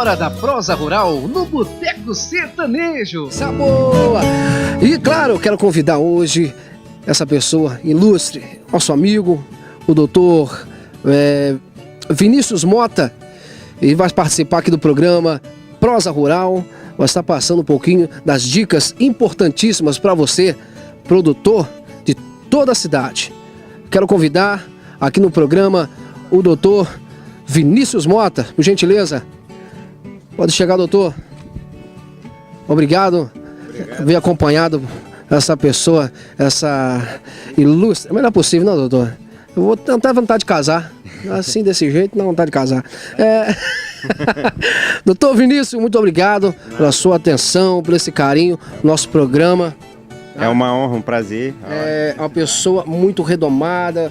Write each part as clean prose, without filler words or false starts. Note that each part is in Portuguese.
hora da prosa rural no Boteco Sertanejo. Boa! E claro, eu quero convidar hoje essa pessoa ilustre, nosso amigo, o doutor Vinícius Mota. Ele vai participar aqui do programa Prosa Rural. Vai estar passando um pouquinho das dicas importantíssimas para você, produtor de toda a cidade. Quero convidar aqui no programa o doutor Vinícius Mota, por gentileza. Pode chegar, doutor. Obrigado. Vem acompanhado essa pessoa, essa ilustre. É o melhor possível, não, doutor? Eu vou tentar vontade de casar. Assim, desse jeito, não vontade de casar. Doutor Vinícius, muito obrigado pela sua atenção, por esse carinho no nosso programa. É uma honra, um prazer. É uma pessoa muito redomada,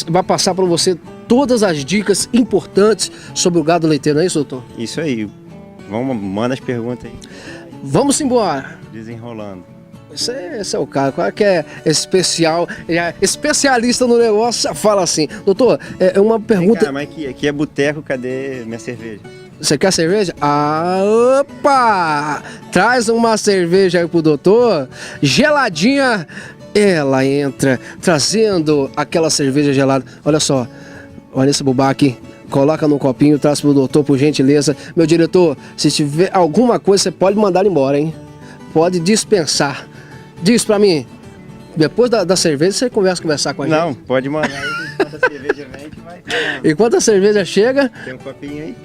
vai passar para você todas as dicas importantes sobre o gado leiteiro, não é isso, doutor? Isso aí. Manda as perguntas aí. Vamos embora. Desenrolando. Esse é o cara, qual que é especial, especialista no negócio, já fala assim. Doutor, é uma pergunta... Cara, mas aqui é boteco, cadê minha cerveja? Você quer cerveja? Opa! Traz uma cerveja aí pro doutor, geladinha. Ela entra trazendo aquela cerveja gelada. Olha só, olha esse bubá aqui. Coloca no copinho, traz pro doutor, por gentileza. Meu diretor, se tiver alguma coisa, você pode mandar embora, hein? Pode dispensar. Diz pra mim, depois da cerveja você conversar com a gente. Não, pode mandar aí, enquanto a cerveja vem que vai. Enquanto a cerveja chega... Tem um copinho aí?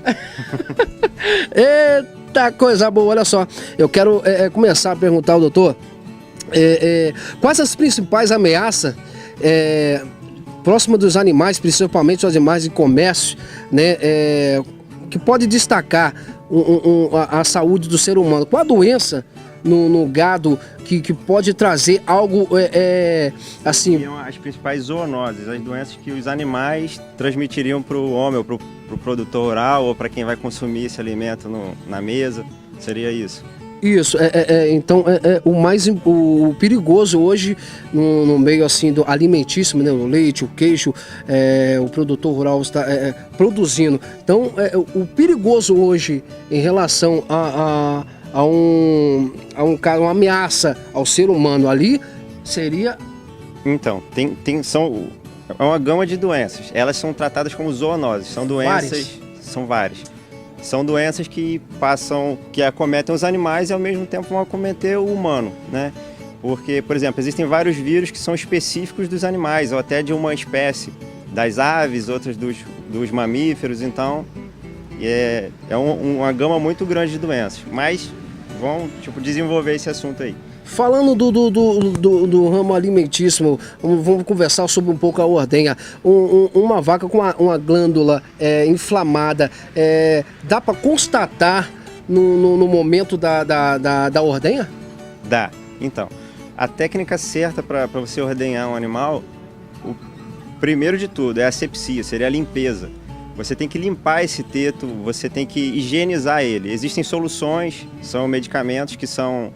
Eita, coisa boa, olha só. Eu quero começar a perguntar ao doutor quais as principais ameaças próximas dos animais, principalmente os animais de comércio, né, que pode destacar a saúde do ser humano. Qual a doença no gado que pode trazer algo assim... São as principais zoonoses, as doenças que os animais transmitiriam para o homem, ou para o produtor rural, ou para quem vai consumir esse alimento na mesa. Seria isso? Isso, então o perigoso hoje no meio assim do alimentício, né, o leite, o queijo, o produtor rural está produzindo. Então o perigoso hoje em relação a uma ameaça ao ser humano ali seria... Então, é uma gama de doenças. Elas são tratadas como zoonoses. São doenças... São várias. São doenças que acometem os animais e ao mesmo tempo vão acometer o humano, né? Porque, por exemplo, existem vários vírus que são específicos dos animais, ou até de uma espécie, das aves, outras dos mamíferos. Então, é uma gama muito grande de doenças. Mas vão desenvolver esse assunto aí. Falando do ramo alimentício, vamos conversar sobre um pouco a ordenha. Uma vaca com uma glândula inflamada, dá para constatar no momento da ordenha? Dá. Então, a técnica certa para você ordenhar um animal, o primeiro de tudo é a asepsia, seria a limpeza. Você tem que limpar esse teto, você tem que higienizar ele. Existem soluções, são medicamentos que são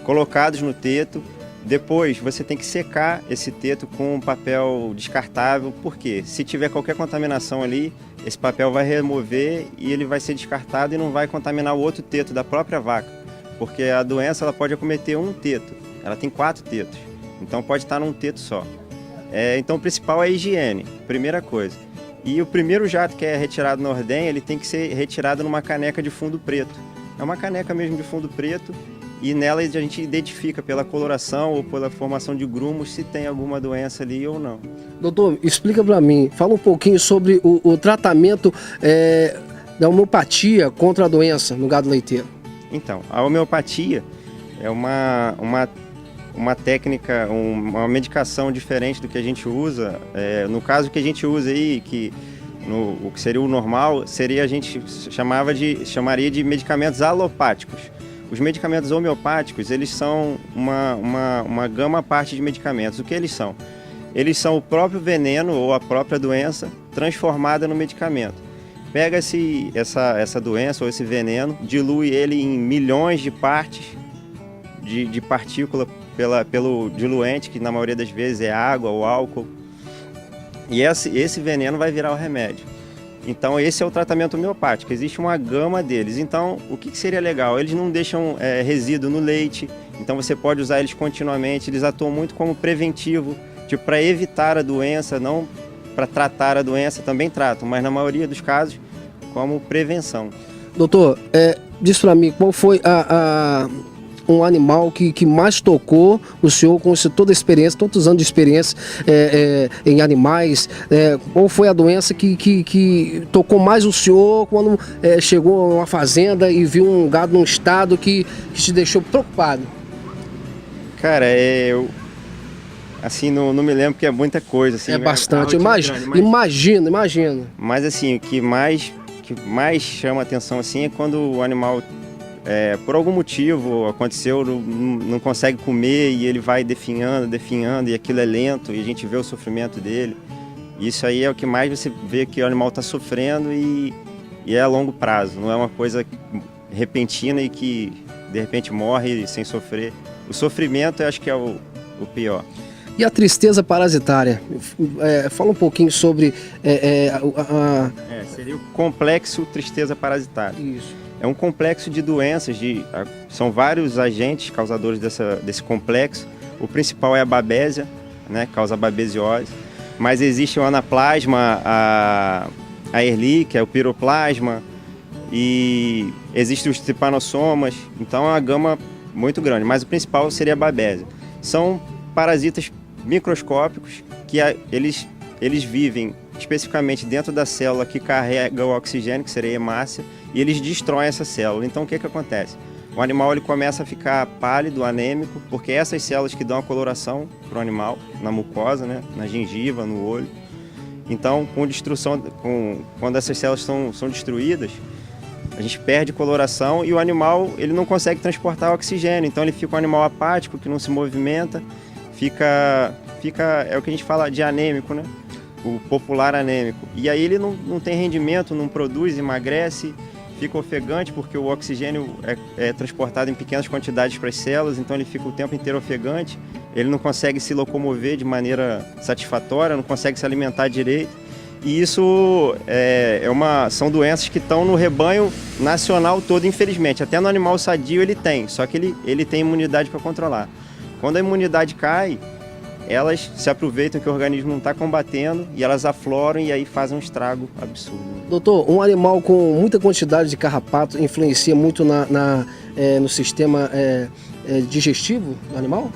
colocados no teto. Depois você tem que secar esse teto com um papel descartável, porque se tiver qualquer contaminação ali, esse papel vai remover e ele vai ser descartado e não vai contaminar o outro teto da própria vaca, porque a doença ela pode acometer um teto, ela tem 4 tetos, então pode estar num teto só. Então o principal é a higiene, primeira coisa. E o primeiro jato que é retirado na ordenha, ele tem que ser retirado numa caneca de fundo preto. É uma caneca mesmo de fundo preto e nela a gente identifica pela coloração ou pela formação de grumos se tem alguma doença ali ou não. Doutor, explica para mim, fala um pouquinho sobre o tratamento da homeopatia contra a doença no gado leiteiro. Então, a homeopatia é uma técnica, uma medicação diferente do que a gente usa. No caso que a gente usa aí, o que seria o normal, a gente chamaria de medicamentos alopáticos. Os medicamentos homeopáticos, eles são uma gama à parte de medicamentos. O que eles são? Eles são o próprio veneno ou a própria doença transformada no medicamento. Pega essa doença ou esse veneno, dilui ele em milhões de partes de partícula pelo diluente, que na maioria das vezes é água ou álcool. E esse veneno vai virar o remédio. Então esse é o tratamento homeopático, existe uma gama deles. Então o que seria legal? Eles não deixam resíduo no leite, então você pode usar eles continuamente, eles atuam muito como preventivo, tipo para evitar a doença, não para tratar a doença, também tratam, mas na maioria dos casos como prevenção. Doutor, diz para mim, qual foi um animal que mais tocou o senhor com toda a experiência, tantos anos de experiência em animais? Qual foi a doença que tocou mais o senhor quando chegou a uma fazenda e viu um gado num estado que te deixou preocupado? Cara, eu assim, não me lembro porque é muita coisa. Assim, bastante, imagino. Mas assim, o que mais chama atenção assim é quando o animal, por algum motivo aconteceu, não consegue comer e ele vai definhando e aquilo é lento e a gente vê o sofrimento dele. Isso aí é o que mais você vê que o animal está sofrendo e é a longo prazo, não é uma coisa repentina e que de repente morre sem sofrer. O sofrimento eu acho que é o pior. E a tristeza parasitária? Fala um pouquinho sobre... seria o complexo tristeza parasitária. Isso. É um complexo de doenças, são vários agentes causadores desse complexo. O principal é a babésia, né, causa babesiose. Mas existe o anaplasma, a Ehrlich, é o piroplasma, e existem os tripanossomas. Então é uma gama muito grande, mas o principal seria a babésia. São parasitas microscópicos que eles vivem especificamente dentro da célula que carrega o oxigênio, que seria a hemácia, e eles destroem essa célula. Então o que acontece? O animal ele começa a ficar pálido, anêmico, porque essas células que dão a coloração para o animal, na mucosa, né, na gengiva, no olho. Então, quando essas células são destruídas, a gente perde coloração e o animal ele não consegue transportar o oxigênio. Então ele fica um animal apático, que não se movimenta, é o que a gente fala de anêmico, né? O popular anêmico. E aí ele não tem rendimento, não produz, emagrece, fica ofegante porque o oxigênio é transportado em pequenas quantidades para as células, então ele fica o tempo inteiro ofegante, ele não consegue se locomover de maneira satisfatória, não consegue se alimentar direito. E isso são doenças que estão no rebanho nacional todo, infelizmente. Até no animal sadio ele tem, só que ele tem imunidade para controlar. Quando a imunidade cai, elas se aproveitam que o organismo não está combatendo e elas afloram e aí fazem um estrago absurdo. Doutor, um animal com muita quantidade de carrapato influencia muito no sistema digestivo do animal?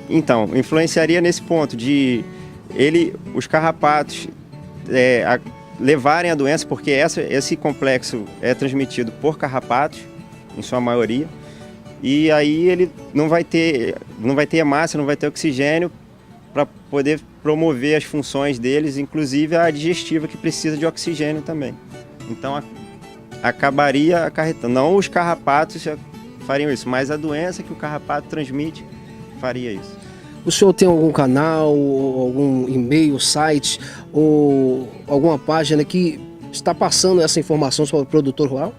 Então, influenciaria nesse ponto de os carrapatos levarem a doença, porque esse complexo é transmitido por carrapatos, em sua maioria, e aí ele não vai ter hemácia, não vai ter oxigênio para poder promover as funções deles, inclusive a digestiva, que precisa de oxigênio também. Então acabaria acarretando. Não os carrapatos fariam isso, mas a doença que o carrapato transmite faria isso. O senhor tem algum canal, algum e-mail, site ou alguma página que está passando essa informação sobre o produtor rural?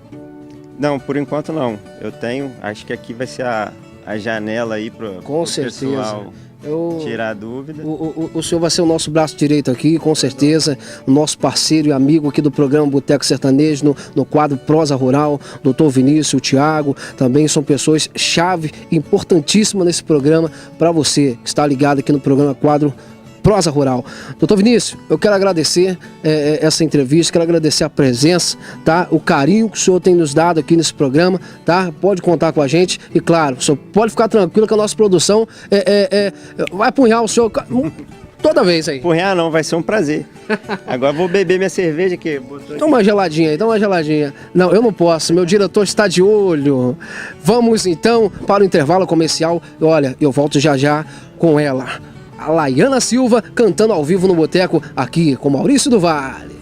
Não, por enquanto não. Eu tenho, acho que aqui vai ser a janela aí para o pessoal tirar a dúvida. O senhor vai ser o nosso braço direito aqui, com certeza, o nosso parceiro e amigo aqui do programa Boteco Sertanejo, no quadro Prosa Rural, doutor Vinícius, o Thiago, também são pessoas chave, importantíssimas nesse programa, para você que está ligado aqui no programa quadro Prosa Rural. Doutor Vinícius, eu quero agradecer essa entrevista, quero agradecer a presença, tá? O carinho que o senhor tem nos dado aqui nesse programa, tá? Pode contar com a gente e, claro, o senhor pode ficar tranquilo que a nossa produção vai apunhar o senhor toda vez aí. Apunhar não, vai ser um prazer. Agora vou beber minha cerveja aqui. Toma uma geladinha aí, toma uma geladinha. Não, eu não posso, meu diretor está de olho. Vamos então para o intervalo comercial. Olha, eu volto já já com ela, a Laiana Silva, cantando ao vivo no Boteco, aqui com Maurício do Vale.